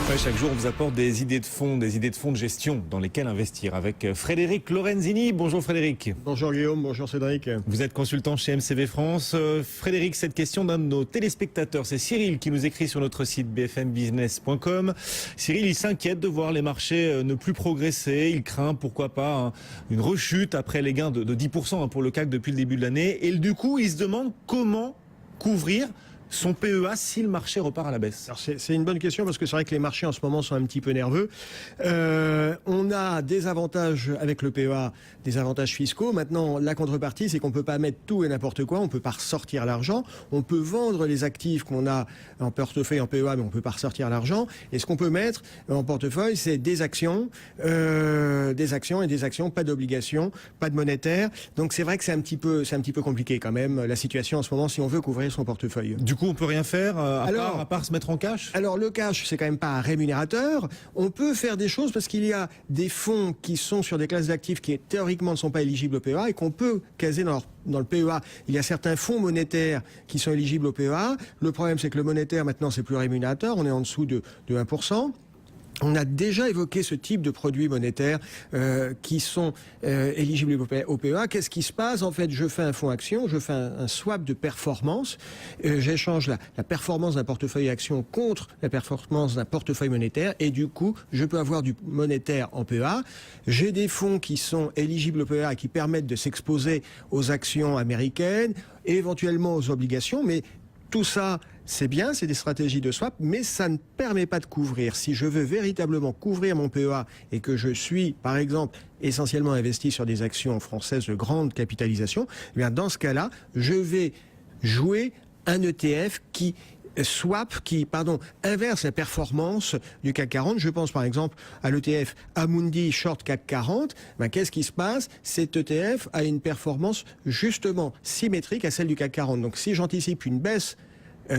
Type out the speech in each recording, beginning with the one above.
Ouais, chaque jour, on vous apporte des idées de fonds de gestion dans lesquelles investir avec Frédéric Lorenzini. Bonjour Frédéric. Bonjour Guillaume, bonjour Cédric. Vous êtes consultant chez MCV France. Frédéric, cette question d'un de nos téléspectateurs, c'est Cyril qui nous écrit sur notre site bfmbusiness.com. Cyril, il s'inquiète de voir les marchés ne plus progresser. Il craint, pourquoi pas, une rechute après les gains de 10% pour le CAC depuis le début de l'année. Et du coup, il se demande comment couvrir son PEA si le marché repart à la baisse. Alors c'est une bonne question parce que c'est vrai que les marchés en ce moment sont un petit peu nerveux. On a des avantages avec le PEA, des avantages fiscaux. Maintenant, la contrepartie, c'est qu'on peut pas mettre tout et n'importe quoi. On peut pas ressortir l'argent. On peut vendre les actifs qu'on a en portefeuille en PEA, mais on peut pas ressortir l'argent. Et ce qu'on peut mettre en portefeuille, c'est des actions et des actions, pas d'obligations, pas de monétaire. Donc c'est vrai que c'est un petit peu compliqué quand même la situation en ce moment si on veut couvrir son portefeuille. Du coup, on peut rien faire à part se mettre en cash. Alors le cash, c'est quand même pas un rémunérateur. On peut faire des choses parce qu'il y a des fonds qui sont sur des classes d'actifs qui théoriquement ne sont pas éligibles au PEA et qu'on peut caser dans le PEA. Il y a certains fonds monétaires qui sont éligibles au PEA. Le problème, c'est que le monétaire, maintenant, c'est plus rémunérateur. On est en dessous de 1%. On a déjà évoqué ce type de produits monétaires qui sont éligibles au PEA. Qu'est-ce qui se passe? En fait, je fais un fonds action, je fais un swap de performance. J'échange la performance d'un portefeuille action contre la performance d'un portefeuille monétaire. Et du coup, je peux avoir du monétaire en PEA. J'ai des fonds qui sont éligibles au PEA et qui permettent de s'exposer aux actions américaines, et éventuellement aux obligations. Mais tout ça, c'est bien, c'est des stratégies de swap, mais ça ne permet pas de couvrir. Si je veux véritablement couvrir mon PEA et que je suis, par exemple, essentiellement investi sur des actions françaises de grande capitalisation, eh bien dans ce cas-là, je vais jouer un ETF qui inverse la performance du CAC 40. Je pense par exemple à l'ETF Amundi Short CAC 40. Qu'est-ce qui se passe? Cet ETF a une performance justement symétrique à celle du CAC 40. Donc si j'anticipe une baisse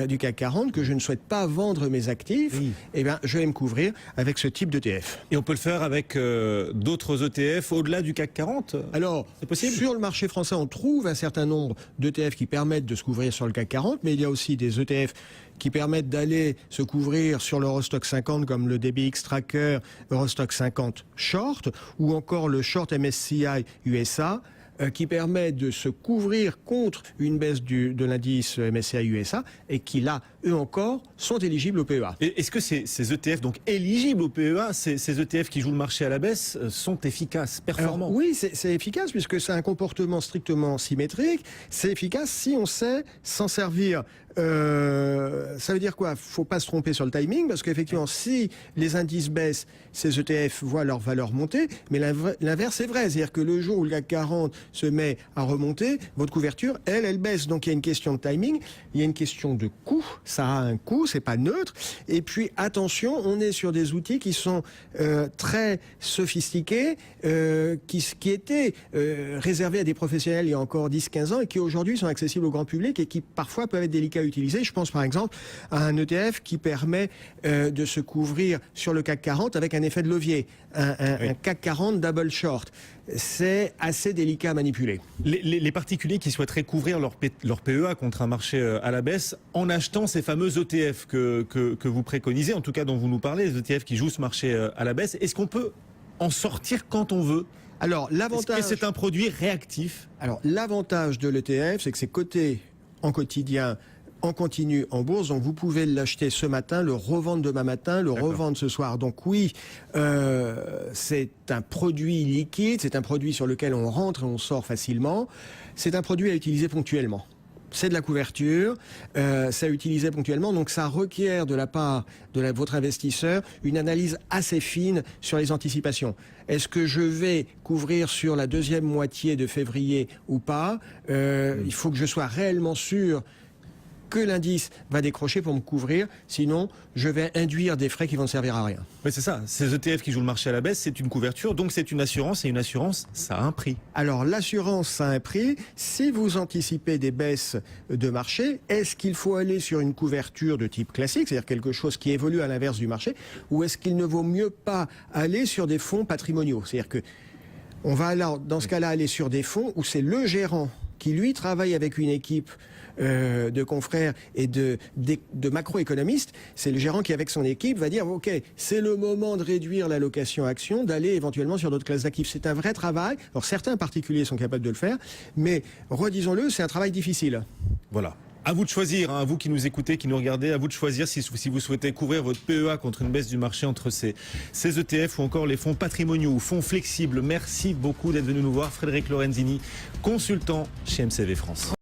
du CAC 40, que je ne souhaite pas vendre mes actifs, oui, eh bien, je vais me couvrir avec ce type d'ETF. Et on peut le faire avec d'autres ETF au-delà du CAC 40? Alors, c'est possible. Sur le marché français, on trouve un certain nombre d'ETF qui permettent de se couvrir sur le CAC 40, mais il y a aussi des ETF qui permettent d'aller se couvrir sur l'Eurostock 50 comme le DBX Tracker Eurostock 50 Short ou encore le Short MSCI USA qui permet de se couvrir contre une baisse de l'indice MSCI USA et qui, là, eux encore, sont éligibles au PEA. Est-ce que ces ETF, donc éligibles au PEA, ces ETF qui jouent le marché à la baisse, sont efficaces, performants? Alors, oui, c'est efficace puisque c'est un comportement strictement symétrique. C'est efficace si on sait s'en servir. Ça veut dire quoi? Faut pas se tromper sur le timing parce qu'effectivement, si les indices baissent, ces ETF voient leur valeur monter, mais l'inverse est vrai. C'est-à-dire que le jour où le CAC 40 se met à remonter, votre couverture, elle baisse. Donc il y a une question de timing, il y a une question de coût. Ça a un coût, c'est pas neutre. Et puis attention, on est sur des outils qui sont très sophistiqués, qui étaient réservés à des professionnels il y a encore 10-15 ans et qui aujourd'hui sont accessibles au grand public et qui parfois peuvent être délicats à utiliser. Je pense par exemple à un ETF qui permet de se couvrir sur le CAC 40 avec un effet de levier, un CAC 40 double short. C'est assez délicat à manipuler. Les particuliers qui souhaiteraient couvrir leur PEA contre un marché à la baisse en achetant ces fameux ETF que vous préconisez, en tout cas dont vous nous parlez, les ETF qui jouent ce marché à la baisse, est-ce qu'on peut en sortir quand on veut? Alors l'avantage, est-ce que c'est un produit réactif? Alors l'avantage de l'ETF, c'est que c'est coté en quotidien, en continu en bourse, donc vous pouvez l'acheter ce matin, le revendre demain matin, le revendre ce soir. Donc oui, c'est un produit liquide, c'est un produit sur lequel on rentre et on sort facilement. C'est un produit à utiliser ponctuellement. C'est de la couverture, c'est à utiliser ponctuellement, donc ça requiert de la part de votre investisseur une analyse assez fine sur les anticipations. Est-ce que je vais couvrir sur la deuxième moitié de février ou pas? Il faut que je sois réellement sûr que l'indice va décrocher pour me couvrir, sinon je vais induire des frais qui vont ne servir à rien. Oui, c'est ça. Ces ETF qui jouent le marché à la baisse, c'est une couverture, donc c'est une assurance, et une assurance, ça a un prix. Alors l'assurance, ça a un prix. Si vous anticipez des baisses de marché, est-ce qu'il faut aller sur une couverture de type classique, c'est-à-dire quelque chose qui évolue à l'inverse du marché, ou est-ce qu'il ne vaut mieux pas aller sur des fonds patrimoniaux? C'est-à-dire que on va alors, dans ce cas-là, aller sur des fonds où c'est le gérant qui lui travaille avec une équipe de confrères et de macroéconomistes, c'est le gérant qui, avec son équipe, va dire ok, c'est le moment de réduire l'allocation action, d'aller éventuellement sur d'autres classes d'actifs. C'est un vrai travail. Alors certains particuliers sont capables de le faire, mais redisons-le, c'est un travail difficile. Voilà. À vous de choisir, hein, à vous qui nous écoutez, qui nous regardez, à vous de choisir si vous souhaitez couvrir votre PEA contre une baisse du marché entre ces ETF ou encore les fonds patrimoniaux ou fonds flexibles. Merci beaucoup d'être venu nous voir. Frédéric Lorenzini, consultant chez MCV France.